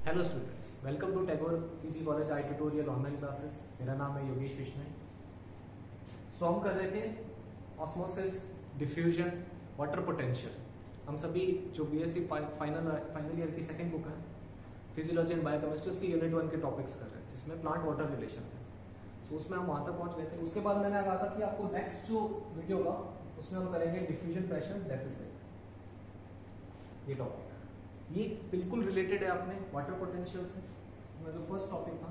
Hello students, welcome to Tagore PG college I tutorial online classes. मेरा नाम है योगेश बिश्नोई। सो हम कर रहे थे ऑस्मोसिस, डिफ्यूजन, वाटर पोटेंशियल। हम सभी जो बीएससी फाइनल ईयर की सेकंड बुक है फिजियोलॉजी एंड बायोकेमिस्ट्री, उसकी यूनिट 1 के टॉपिक्स कर रहे थे, जिसमें प्लांट वाटर रिलेशन है। सो उसमें हम वहां तक पहुंच गए थे। उसके बाद मैंने कहा था कि आपको नेक्स्ट जो वीडियो होगा उसमें हम करेंगे डिफ्यूजन प्रेशर डेफिसिट, ये टॉपिक। ये बिल्कुल रिलेटेड है अपने वाटर पोटेंशियल से। हमारा जो फर्स्ट टॉपिक था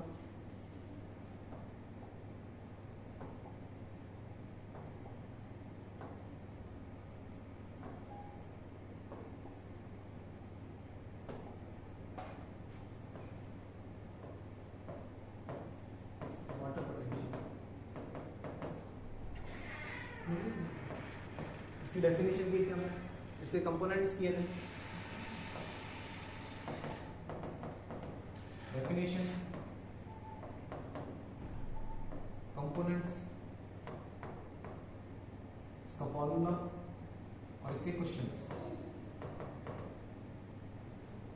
वाटर पोटेंशियल, इसकी डेफिनेशन की थी हमने, इसके कंपोनेंट्स किए थे। डेफिनेशन, कंपोनेंट्स, इसका फॉर्मूला और इसके क्वेश्चंस।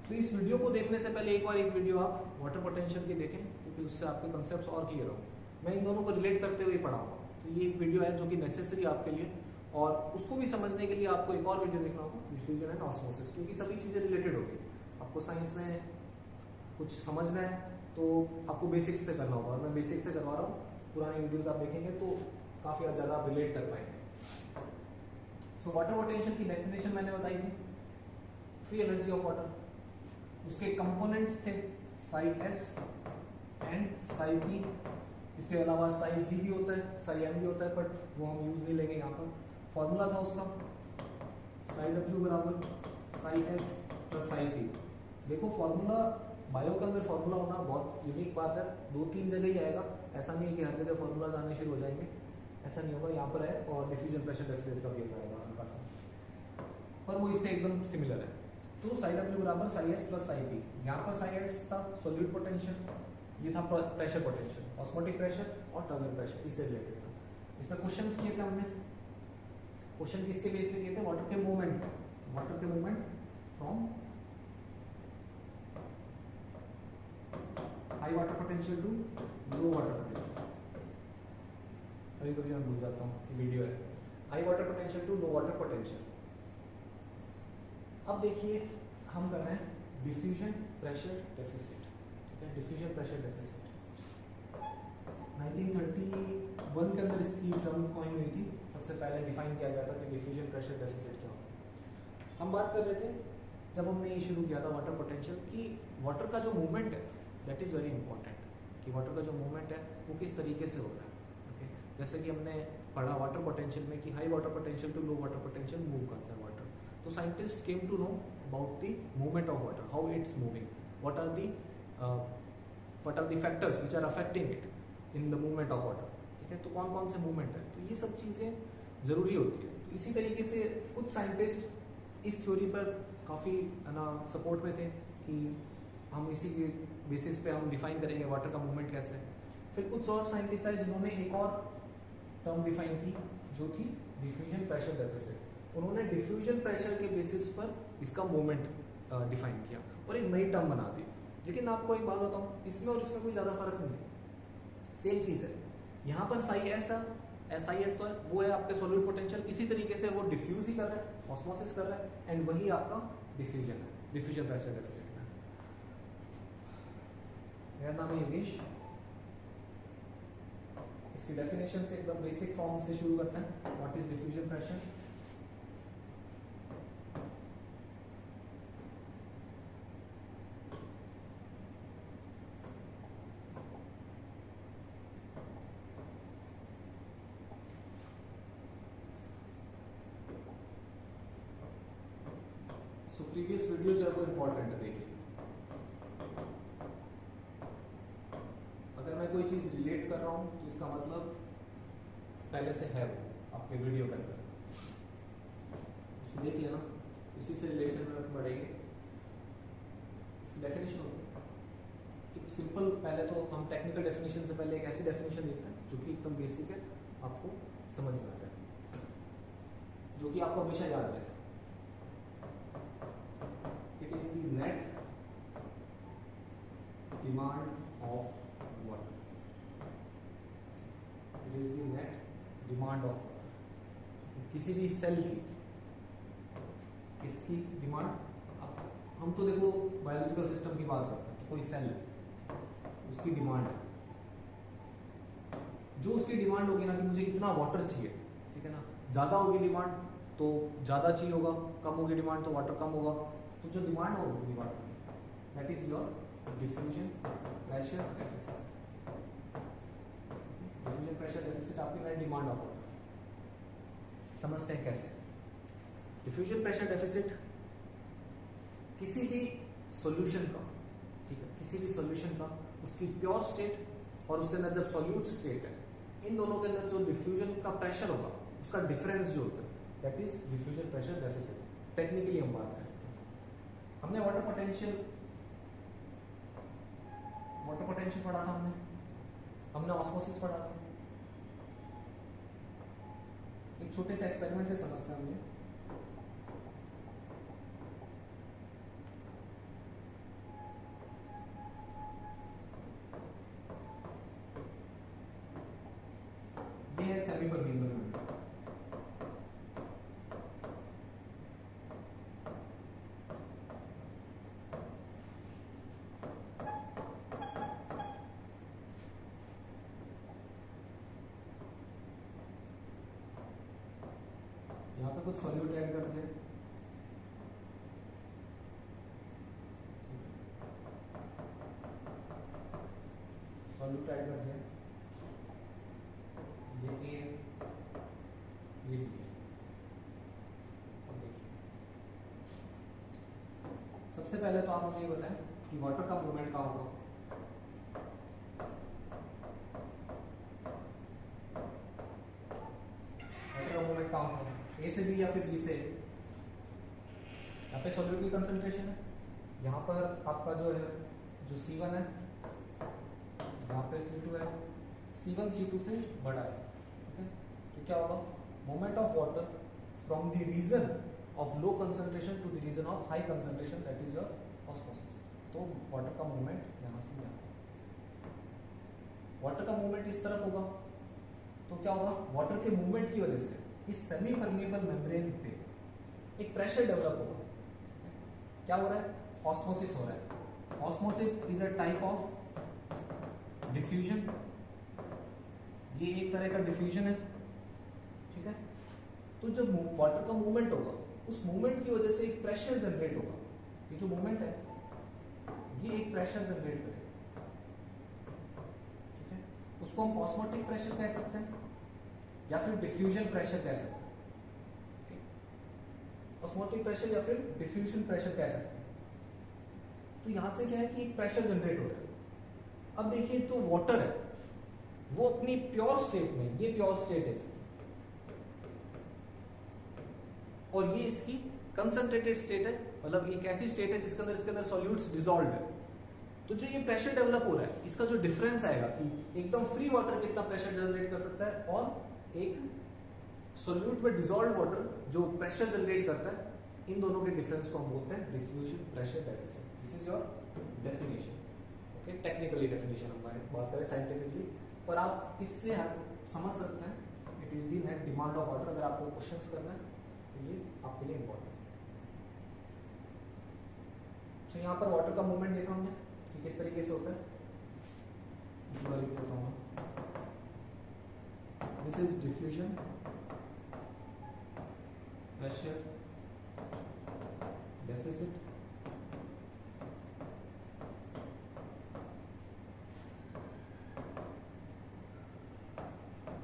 तो इस वीडियो को देखने से पहले एक वीडियो आप वाटर पोटेंशियल की देखें, क्योंकि उससे आपके कॉन्सेप्ट्स और क्लियर होंगे। मैं इन दोनों को रिलेट करते हुए पढ़ाऊंगा, तो ये एक वीडियो है जो कि नेसेसरी आपके लिए, और उसको भी समझने के लिए आपको एक और वीडियो देखना होगा, डिफ्यूजन एंड ऑस्मोसिस, क्योंकि सभी चीजें रिलेटेड होगी। आपको साइंस में कुछ समझना है तो आपको बेसिक्स से करना होगा, और मैं बेसिक्स से करवा रहा हूँ। पुरानी वीडियोस आप देखेंगे तो काफी ज्यादा आप रिलेट कर पाएंगे। सो वाटर पोटेंशियल की डेफिनेशन मैंने बताई थी, फ्री एनर्जी ऑफ वाटर। उसके कंपोनेंट्स थे psi S and psi B. इसके अलावा साई जी भी होता है, साई एम भी होता है, बट वो हम यूज नहीं लेंगे यहाँ पर। फॉर्मूला था उसका साई डब्ल्यू बराबर psi S plus psi B. देखो फॉर्मूला, बायो के अंदर फॉर्मूला होना बहुत यूनिक बात है, 2-3 जगह ही आएगा। ऐसा नहीं है कि हर जगह फॉर्मूलाज आने शुरू हो जाएंगे, ऐसा नहीं होगा। यहाँ पर है, और डिफ्यूजन प्रेशर डेफिसिट का भी आएगा हल्का सा, पर वो इससे एकदम सिमिलर है। तो साई डब्ल्यू बराबर psi S plus psi B. यहाँ पर साई एस था सॉल्यूट पोटेंशियल, ये था प्रेशर पोटेंशियल, ऑस्मोटिक प्रेशर और टर्बुलेंट प्रेशर, इससे रिलेटेड था। इसमें क्वेश्चंस किए थे हमने। क्वेश्चन किसके बेस पे किए थे? वाटर के movement from high water potential to low water potential. कभी कभी मैं भूल जाता हूँ कि वीडियो है। High water potential to low water potential. अब देखिए हम कर रहे हैं डिफ्यूजन प्रेशर डेफिसिट, ठीक है। डिफ्यूजन प्रेशर डेफिसिट 1931 के अंदर इसकी टर्म कॉइन हुई थी। सबसे पहले डिफाइन किया गया था कि डिफ्यूजन प्रेशर डेफिसिट क्या होता है। हम बात कर रहे थे जब हमने ये शुरू किया था वाटर पोटेंशियल, कि वाटर का जो मूवमेंट है दैट इज वेरी इंपॉर्टेंट, कि वाटर का जो मूवमेंट है वो किस तरीके से हो रहा है। ओके, जैसे कि हमने पढ़ा वाटर पोटेंशियल में कि high water potential to low water potential move करता है वाटर। तो scientist came to know about the movement of water, how it's moving, what are the factors which are affecting it in the movement of water, ठीक है। तो कौन कौन से movement है, तो ये सब चीजें जरूरी होती है। तो इसी तरीके से कुछ साइंटिस्ट इस थ्योरी पर काफी सपोर्ट में थे कि हम इसी के बेसिस पे हम डिफाइन करेंगे वाटर का मूवमेंट कैसे है। फिर कुछ और साइंटिस्ट आए जिन्होंने एक और टर्म डिफाइन की, जो थी डिफ्यूजन प्रेशर डेफिसिट। उन्होंने डिफ्यूजन प्रेशर के बेसिस पर इसका मूवमेंट डिफाइन किया और एक नई टर्म बना दी। लेकिन आपको एक बात बताऊं, इसमें और इसमें कोई ज्यादा फर्क नहीं है, सेम चीज है। यहाँ पर साई एस है, SIS तो है, वो है आपके सॉल्यूट पोटेंशियल। इसी तरीके से वो डिफ्यूज ही कर रहा है, ऑस्मोसिस कर रहा है, एंड वही आपका डिफ्यूजन है, डिफ्यूजन प्रेशर डेफिसिट में। मेरा नाम है योगेश। इसकी डेफिनेशन से एकदम बेसिक फॉर्म से शुरू करते हैं। What is diffusion pressure? So previous video जो है वो इंपॉर्टेंट है, देखिए। अगर मैं कोई चीज रिलेट कर रहा हूं तो इसका मतलब पहले से है वो आपके वीडियो के अंदर, उसको देख लेना, उसी से रिलेशन में बढ़ेंगे। इसकी डेफिनेशन होती है एक सिंपल। पहले तो हम टेक्निकल डेफिनेशन से पहले एक ऐसी डेफिनेशन देखते हैं जो कि एकदम बेसिक है, आपको समझ में आ जाए, जो कि आपको हमेशा याद रहे। it is the net demand of water, it is the net demand of water. किसी भी सेल की इसकी डिमांड, हम तो देखो बायोलॉजिकल सिस्टम की बात करते हैं, तो कोई सेल उसकी डिमांड है, जो उसकी डिमांड होगी ना कि मुझे इतना वाटर चाहिए, ठीक है ना, ज्यादा होगी डिमांड तो ज्यादा चाहिए होगा, कम होगी डिमांड तो वाटर कम होगा, तो जो डिमांड होगी demand that is your diffusion pressure deficit. Diffusion pressure deficit आपकी नेट डिमांड ऑफ वाटर। समझते हैं कैसे। डिफ्यूजन प्रेशर डेफिसिट किसी भी सॉल्यूशन का, ठीक है, किसी भी सॉल्यूशन का उसकी प्योर स्टेट और उसके अंदर जब सॉल्यूट स्टेट है, इन दोनों के अंदर जो डिफ्यूजन का प्रेशर होगा उसका डिफरेंस जो होता है that is diffusion pressure deficit. Technically हम बात करेंगे। हमने वाटर पोटेंशियल पढ़ा था, हमने ऑस्मोसिस पढ़ा था। एक छोटे से एक्सपेरिमेंट से समझते हैं हम ये है सेमी परमीएबल मेम्ब्रेन। यहाँ पे कुछ सॉल्यूट ऐड करते हैं, सॉल्यूट ऐड करते हैं, ये ए ये बी। अब देखिए, सबसे पहले तो आप मुझे ये बताएं कि वाटर का मूवमेंट कहाँ होगा। वाटर का मूवमेंट कहाँ होगा, ए से बी या फिर बी से ए। यहाँ पे सॉल्यूट की कंसंट्रेशन है, यहाँ पर आपका जो है जो C1 है, यहाँ पे C2 है, C1 C2 से बड़ा है, ठीक है। तो क्या होगा, movement of water from the region of low concentration to the region of high concentration that is your osmosis. तो वाटर का मूवमेंट यहाँ से यहाँ, वाटर का मूवमेंट इस तरफ होगा, तो क्या होगा, वाटर के मूवमेंट की वजह से इस सेमी परमेबल मेम्ब्रेन पे एक प्रेशर डेवलप होगा। क्या हो रहा है, ऑस्मोसिस हो रहा है। Osmosis is a type of diffusion, ये एक तरह का डिफ्यूजन है, ठीक है। तो जब वाटर का मूवमेंट होगा, उस मूवमेंट की वजह से एक प्रेशर जनरेट होगा। ये जो मूवमेंट है ये एक प्रेशर जनरेट करेगा, ठीक है। उसको हम ऑस्मोटिक प्रेशर कह सकते हैं या फिर डिफ्यूजन प्रेशर कह सकते हैं, ठीक है। ऑस्मोटिक प्रेशर या फिर डिफ्यूजन प्रेशर कह सकते हैं। तो यहां से क्या है कि एक प्रेशर जनरेट हो रहा है। अब देखिए, तो वाटर है वो अपनी प्योर स्टेट में, ये प्योर स्टेट है इसकी, और ये इसकी कंसंट्रेटेड स्टेट है, मतलब एक ऐसी स्टेट है जिसके अंदर इसके अंदर सॉल्यूट्स डिसॉल्व्ड है। तो जो ये प्रेशर डेवलप हो रहा है, इसका जो डिफरेंस आएगा कि एकदम फ्री वाटर कितना प्रेशर जनरेट कर सकता है और एक सॉल्यूट में डिसॉल्व्ड वाटर जो प्रेशर जनरेट करता है, इन दोनों के डिफरेंस को हम बोलते हैं diffusion pressure deficit. This is your definition, okay. Technically definition हम बात करें साइंटिफिकली, पर आप इससे आप समझ सकते हैं it is the net demand of water. अगर आपको क्वेश्चंस करना है तो ये आपके लिए इंपॉर्टेंट है। तो यहाँ पर वाटर का मूवमेंट देखा हमने कि किस तरीके से होता है, पूरा लिख देता हूँ। This is diffusion pressure deficit,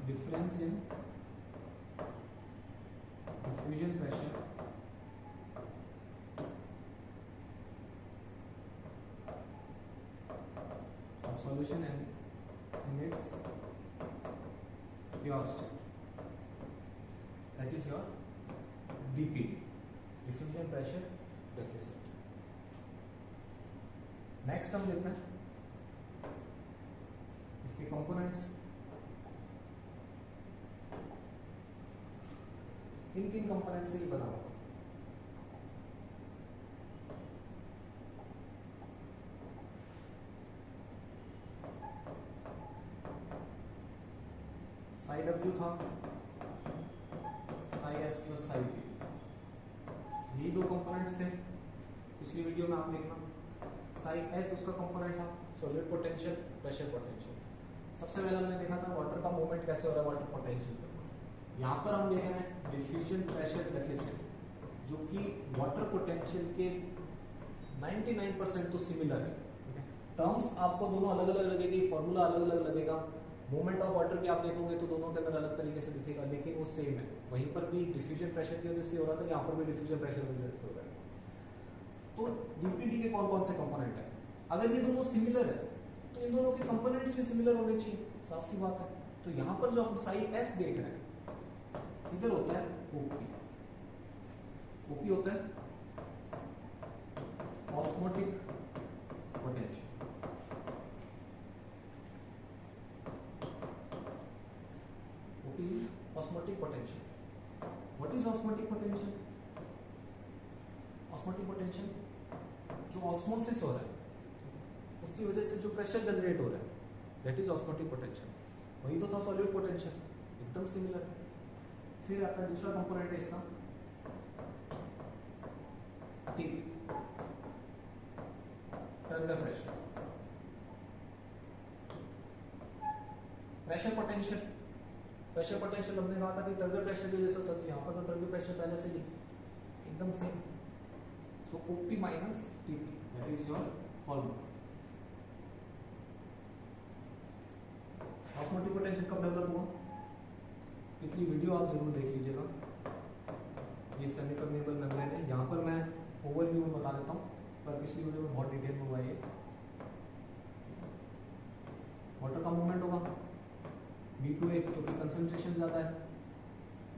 difference in diffusion pressure of solution in its pure state, that is your DPD, diffusion pressure deficit। Next हम देखते हैं इसके कंपोनेंट्स, किन किन कंपोनेंट से ये बना हुआ। साई डब्ल्यू था, Sai S plus psi P, यही दो कंपोनेंट्स थे। पिछली वीडियो में आप देखना, साई एस उसका कंपोनेंट था, सॉलिड पोटेंशियल, प्रेशर पोटेंशियल। सबसे पहले हमने देखा था वाटर का मूवमेंट कैसे हो रहा है वाटर पोटेंशियल पर। यहाँ पर हम देख रहे हैं डिफ्यूजन प्रेशर डेफिसिट, जो कि वाटर पोटेंशियल के 99% तो सिमिलर है। टर्म्स आपको दोनों अलग अलग लगेगी, फॉर्मूला अलग अलग लगेगा, मूवमेंट ऑफ वाटर भी आप देखोगे तो दोनों के अंदर अलग तरीके से दिखेगा, लेकिन वो सेम है। वहीं पर भी डिफ्यूजन प्रेशर की वजह से हो रहा था, यहाँ पर भी डिफ्यूजन प्रेशर की वजह से हो रहा है। तो डीपीटी के कौन कौन से कंपोनेंट है? अगर ये दोनों सिमिलर है तो इन दोनों के कंपोनेंट्स भी सिमिलर होने चाहिए, साफ सी बात है। तो यहाँ पर जो हम साई एस देख रहे हैं, इधर होता है ओपी, ओपी होता है osmotic potential. OP osmotic potential. What is osmotic potential? Osmotic potential जो ऑस्मोसिस हो रहा है उसकी वजह से जो प्रेशर जनरेट हो रहा है, दैट इज ऑस्मोटिक पोटेंशियल। वही तो था सॉलिड पोटेंशियल, एकदम सिमिलर है। फिर आता है दूसरा कंपोनेंट है इसका TP, Turner pressure. Pressure potential, pressure potential हमने कहा था कि टर्नर प्रेशर की वजह से होता है, तो यहाँ पर तो टर्नर प्रेशर पहले से ही एकदम same. So OP minus TP, that is your formula. Osmotic potential कब डेवलप हुआ? पिछली वीडियो आप जरूर देख लीजिएगा। ये सेमीपरमेबल मेम्ब्रेन है, यहाँ पर मैं ओवरव्यू में बता देता हूँ, पर पिछली वीडियो में बहुत डिटेल में हुआ है। वाटर का मूवमेंट होगा V2A, क्योंकि कंसंट्रेशन ज़्यादा है,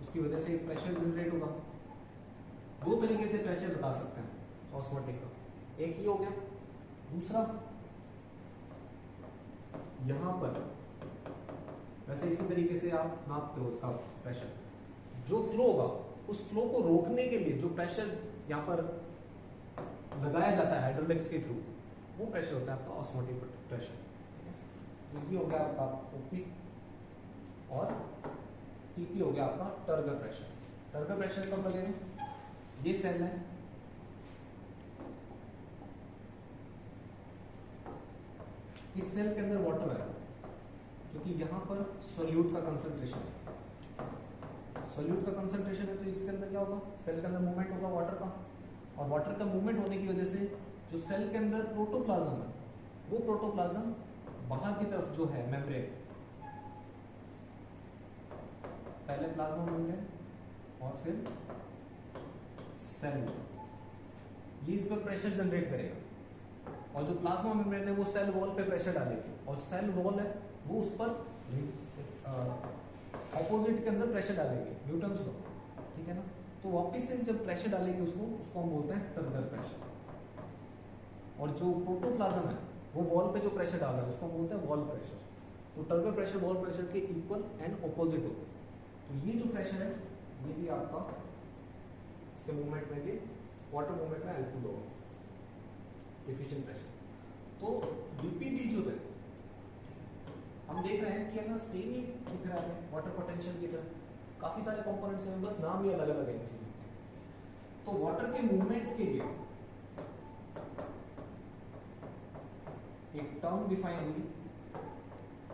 उसकी वजह से प्रेशर जनरेट होगा। दो तरीके से प्रेशर बता सकते हैं ऑस्मोटिक का, एक ही हो गया। दूसरा यहाँ पर वैसे इसी तरीके से आप नापते हो उसका प्रेशर, जो फ्लो होगा उस फ्लो को रोकने के लिए जो प्रेशर यहाँ पर लगाया जाता है हाइड्रोलिक्स के थ्रू, वो प्रेशर होता है आपका ऑस्मोटिक प्रेशर। तो ये हो गया आपका ओपी, और टीपी हो गया आपका टर्गर प्रेशर। टर्गर प्रेशर कब लगेगा? ये सेल है, इस सेल के अंदर वाटर है, क्योंकि यहाँ पर सोल्यूट का कंसंट्रेशन है, सोल्यूट का कंसंट्रेशन है, तो इसके अंदर क्या होगा? सेल के अंदर मूवमेंट होगा वाटर का, और वाटर का मूवमेंट होने की वजह से जो सेल के अंदर प्रोटोप्लाज्म है, वो प्रोटोप्लाज्म बाहर की तरफ जो है मेम्ब्रेन, पहले प्लाज्मा मेम्ब्रेन और फिर सेल, ये इस पर प्रेशर जनरेट करेगा, और जो प्लाज्मा मेम्ब्रेन है वो सेल वॉल पे प्रेशर डालेगी, और सेल वॉल है वो उस पर ऑपोजिट के अंदर प्रेशर डालेगी, न्यूटन्स लॉ, ठीक है ना। तो वापस से जब प्रेशर डालेगी उसको हम बोलते हैं टर्गर प्रेशर। और जो प्रोटोप्लाज्म है वो वॉल पे जो प्रेशर डाल रहा है उसको हम बोलते हैं वॉल प्रेशर। तो टर्गर प्रेशर वॉल प्रेशर के इक्वल एंड ऑपोजिट होते हैं। तो ये जो प्रेशर है ये भी आपका इसके मूवमेंट में भी वाटर मूवमेंट में हेल्पफुल होगा, डिफ्यूजन प्रेशर। तो डीपीटी जो है हम देख रहे हैं कि है ना सेम ही दिख रहा है वाटर पोटेंशियल की तरह, काफी सारे कंपोनेंट्स हैं, बस नाम ही अलग अलग है इन चीजों के। तो वाटर के मूवमेंट के लिए एक टर्म डिफाइन हुई,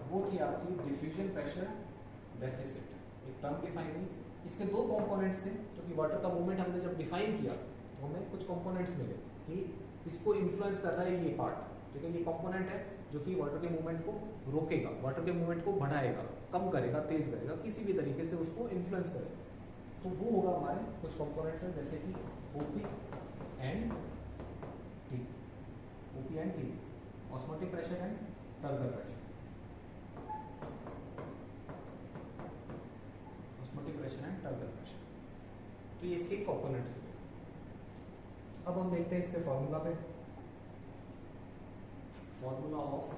वो थी आपकी डिफ्यूजन प्रेशर डेफिसिट। एक टर्म डिफाइन हुई, इसके दो कंपोनेंट्स थे, क्योंकि वाटर का मूवमेंट हमने जब डिफाइन किया तो हमें कुछ कंपोनेंट्स मिले कि इसको इन्फ्लुएंस कर रहा है ये पार्ट, ठीक है, ये कंपोनेंट है जो कि वाटर के मूवमेंट को रोकेगा, वाटर के मूवमेंट को बढ़ाएगा, कम करेगा, तेज करेगा, किसी भी तरीके से उसको इन्फ्लुएंस करेगा। तो वो होगा हमारे कुछ कंपोनेंट्स हैं, जैसे कि OP and T, OP and T, osmotic pressure and turgor pressure, osmotic pressure and turgor pressure. तो ये इसके कंपोनेंट्स हैं। अब हम देखते हैं इसके फॉर्मूला पे, formula of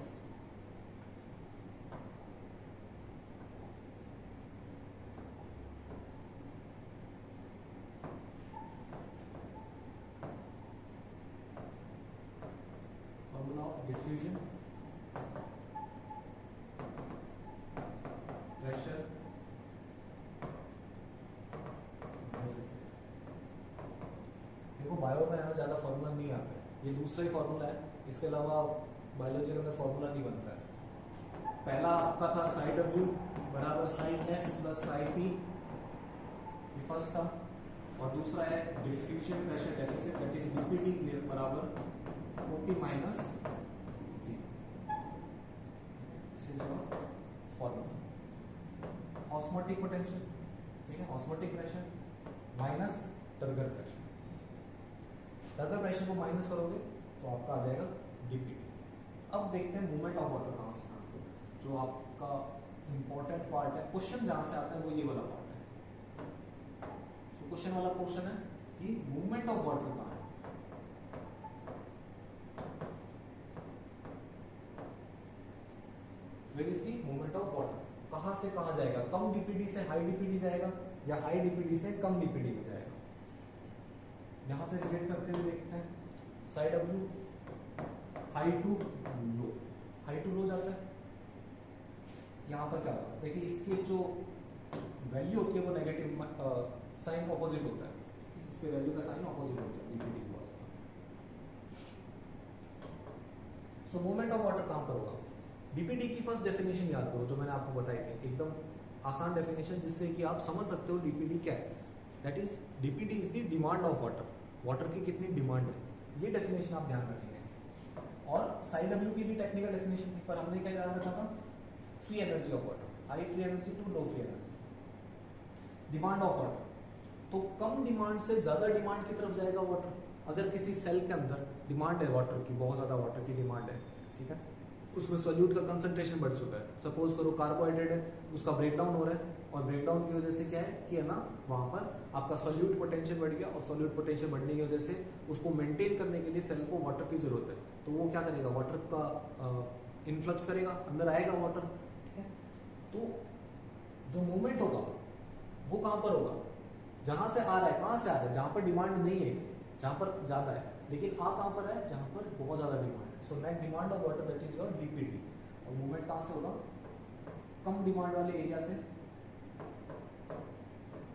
diffusion, pressure bio में है ना ज़्यादा फार्मूला नहीं आता है, ये दूसरा ही फार्मूला है, इसके अलावा बायोलॉजी के अंदर फार्मूला नहीं बनता है। पहला आपका था साई डब्ल्यू बराबर psi S plus psi p, ये फर्स्ट था। और दूसरा है diffusion pressure deficit that is DPT बराबर OP minus T, this is your formula. Osmotic potential, ठीक है, osmotic pressure minus turgor pressure, turgor pressure को माइनस करोगे तो आपका आ जाएगा डीपीटी। अब देखते हैं मूवमेंट ऑफ वाटर कहाँ से आता है, जो आपका इंपॉर्टेंट पार्ट है, क्वेश्चन जहां से आता है वो ये वाला पार्ट है। तो क्वेश्चन वाला पोर्शन है कि मूवमेंट ऑफ वाटर कहाँ है। Where is the movement of water, कहां से कहां जाएगा, कम डीपीडी से हाई डीपीडी जाएगा या हाई डीपीडी से कम डीपीडी में जाएगा। यहां से रिलेट करते हुए देखते हैं, साई डब्ल्यू high to low, high to low जाता है। यहाँ पर क्या होगा, देखिए इसकी जो वैल्यू होती है वो नेगेटिव साइन ऑपोजिट होता है, इसके वैल्यू का साइन ऑपोजिट होता है डीपीडी को। सो मूवमेंट ऑफ वाटर कहाँ पर होगा, डीपीडी की फर्स्ट डेफिनेशन याद करो जो मैंने आपको बताई थी, एकदम आसान डेफिनेशन जिससे कि आप समझ सकते हो डीपीडी क्या है। That is DPD is the demand of water, water की कितनी डिमांड है, ये डेफिनेशन आप ध्यान रखेंगे। और साई डब्ल्यू की भी टेक्निकल डेफिनेशन थी, पर हमने क्या ध्यान रखा था, free energy of water, high free energy to low free energy, demand of water. तो कम डिमांड से ज्यादा डिमांड की तरफ जाएगा वाटर। अगर किसी सेल के अंदर डिमांड है वाटर की, बहुत ज्यादा वाटर की डिमांड है, ठीक है, उसमें सोल्यूट का कंसंट्रेशन बढ़ चुका है, सपोज करो कार्बोहाइड्रेट है, उसका ब्रेकडाउन हो रहा है, और ब्रेकडाउन की वजह से क्या है कि है ना वहां पर आपका सोल्यूट पोटेंशियल बढ़ गया, और सोल्यूट पोटेंशियल बढ़ने की वजह से उसको मेंटेन करने के लिए सेल को वाटर की जरूरत है। तो वो क्या करेगा, वाटर का इन्फ्लक्स करेगा, अंदर आएगा वाटर, ठीक है। तो जो मूवमेंट होगा वो कहां पर होगा, जहां से आ रहा है, कहां से आ रहा है, जहां पर डिमांड नहीं है, जहां पर ज्यादा है, लेकिन आ कहां पर है, जहां पर बहुत ज्यादा डिमांड है। So net demand of water that is your DPD. और मूवमेंट कहां से होगा, कम डिमांड वाले एरिया से,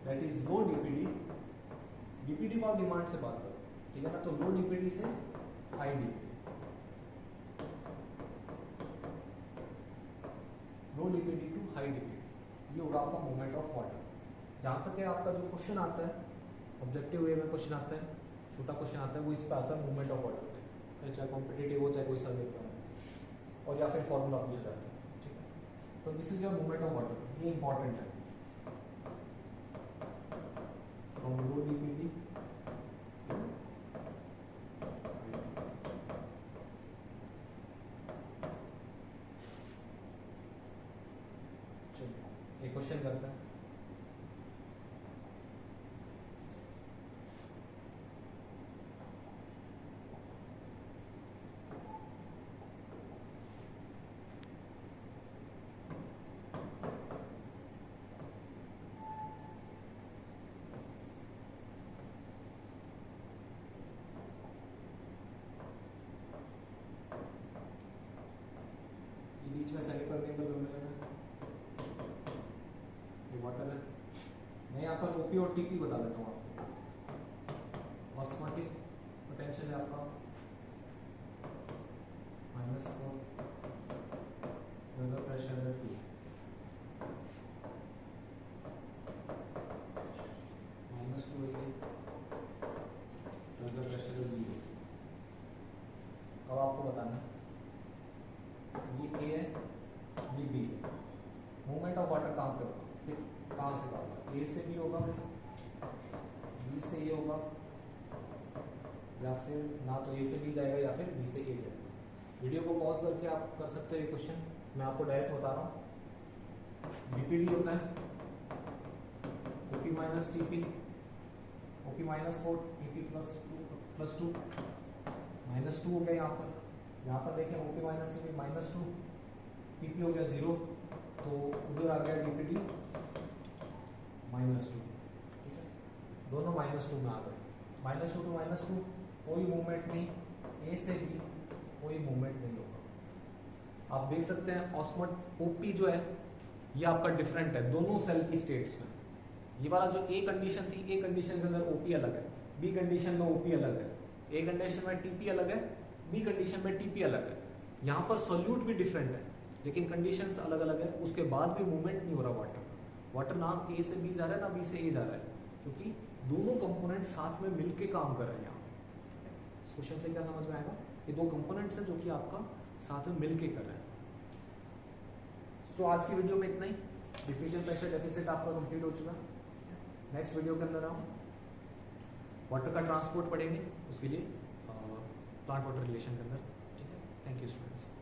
that is low DPD. DPD को आप डिमांड से बात करो, ठीक है ना, तो लो डीपीडी से high DPD, low DPD to high DPD, ये होगा आपका मूवमेंट ऑफ वाटर। जहां तक है आपका जो क्वेश्चन आता है, ऑब्जेक्टिव वे में क्वेश्चन आता है, छोटा क्वेश्चन आता है, वो इस पे आता है मूवमेंट ऑफ वाटर पे, चाहे कॉम्पिटिटिव हो चाहे कोई सा भी एग्जाम हो, और या फिर फॉर्मूला पूछा जाता है, ठीक है। तो this is your movement of water, ये इंपॉर्टेंट है। फ्रॉम लो डीपीडी एक क्वेश्चन करते हैं, बीच में सेलिपर नेबल मिलेगा, ये वाटर है। मैं यहाँ पर ओपी और टीपी बता देता हूँ आपको। ऑस्मोटिक पोटेंशियल है आपका -4, टर्गर प्रेशर है 2, -2 है, टर्गर प्रेशर है 0। अब आपको बताना ये ए है, ये बी है। मूवमेंट ऑफ वाटर कहाँ पे होगा, फिर कहाँ से होगा, ए से बी होगा, बी से ए होगा, या फिर ना तो ए से बी जाएगा या फिर बी से ए जाएगा। वीडियो को पॉज करके आप कर सकते हो ये क्वेश्चन, मैं आपको डायरेक्ट बता रहा हूँ। डीपीडी होता है OP minus TP, OP -4 TP +2 -2 हो गया यहाँ पर देखें ओपी माइनस टीपी -2, टीपी हो गया 0, तो उधर आ गया डीपीडी -2, ठीक है, दोनों -2 में आ गए। -2 to -2 कोई मूवमेंट नहीं, ए से बी कोई मूवमेंट नहीं होगा। आप देख सकते हैं ऑस्मोट ओपी जो है ये आपका डिफरेंट है दोनों सेल की स्टेट्स में। ये वाला जो ए कंडीशन थी, ए कंडीशन के अंदर ओपी अलग है, बी कंडीशन में ओपी अलग है, ए कंडीशन में टीपी अलग है, बी कंडीशन में टीपी अलग है। यहाँ पर सॉल्यूट भी डिफरेंट है लेकिन कंडीशंस अलग अलग है, उसके बाद भी मूवमेंट नहीं हो रहा वाटर ना ए से बी जा रहा है ना बी से ए जा रहा है, क्योंकि दोनों कंपोनेंट साथ में मिलके काम कर रहे हैं। यहाँ पे क्वेश्चन से क्या समझ में आएगा, ये दो कंपोनेंट्स हैं जो कि आपका साथ में मिलके कर रहे हैं। तो आज की वीडियो में इतना ही। डिफ्यूजन प्रेशर डेफिसिट आपका कंप्लीट हो चुका। नेक्स्ट वीडियो के अंदर हम वाटर का ट्रांसपोर्ट पढ़ेंगे, उसके लिए प्लांट वाटर रिलेशन के अंदर। ठीक है, थैंक यू स्टूडेंट्स।